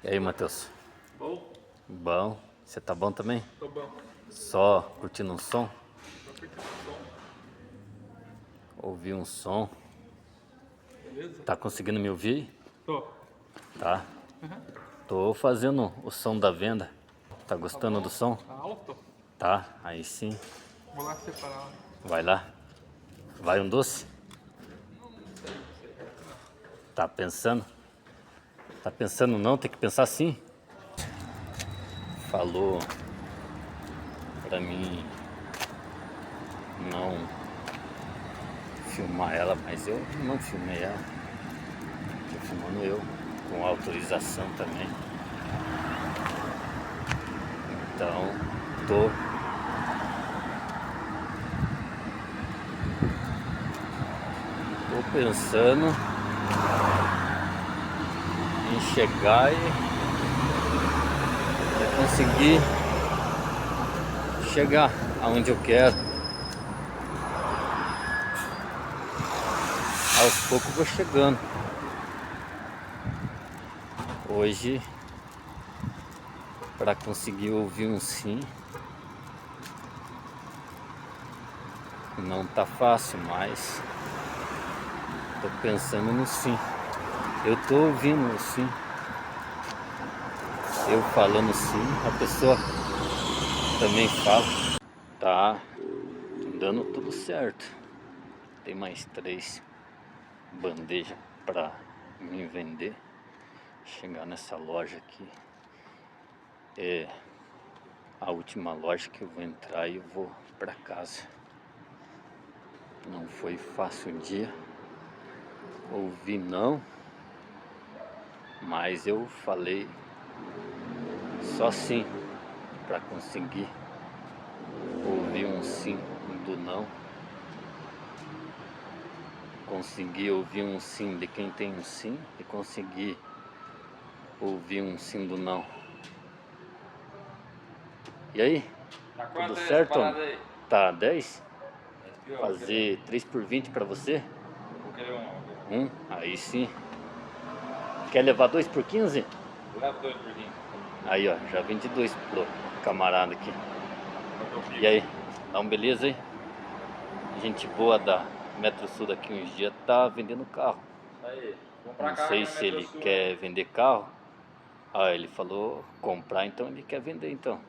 E aí, Matheus? Bom? Bom. Você tá bom também? Tô bom. Só curtindo um som? Tô curtindo o som. Ouvir um som. Beleza? Tá conseguindo me ouvir? Tô. Tá. Uhum. Tô fazendo o som da venda. Tá Tá gostando bom? do som? Tá alto? Tá, aí sim. Vou lá separar. Vai lá. Vai um doce? Não sei. Acho que não. Tá pensando? Tá pensando não? Tem que pensar sim. Falou pra mim não filmar ela, mas eu não filmei ela. Tô filmando eu, com autorização também. Então, tô pensando em chegar e conseguir chegar aonde eu quero. Aos poucos vou chegando. Hoje, para conseguir ouvir um sim, não tá fácil, mas tô pensando no sim. Eu tô ouvindo o sim. Eu falando sim, a pessoa também fala. Tá dando tudo certo. Tem mais 3 bandejas para me vender. Chegar nessa loja aqui é a última loja que eu vou entrar e eu vou para casa. Não foi fácil o dia. Ouvi não, mas eu falei só sim para conseguir ouvir um sim do não. Conseguir ouvir um sim de quem tem um sim e conseguir ouvir um sim do não. E aí? Tá Tudo quanto essa certo? parada aí? Tá 10? Aqui, ó. Fazer 3 por 20 para você? Vou querer uma. Aí sim. Quer levar 2 por 15? Leva 2 por 15. Aí ó, já vendi 2 pro camarada aqui. E aí, dá um beleza aí? Gente boa da Metro Sul daqui uns dias tá vendendo carro. Isso aí. Comprar Não carro sei aqui na se Metro ele Sul. quer vender carro. Ah, ele falou comprar, então ele quer vender então.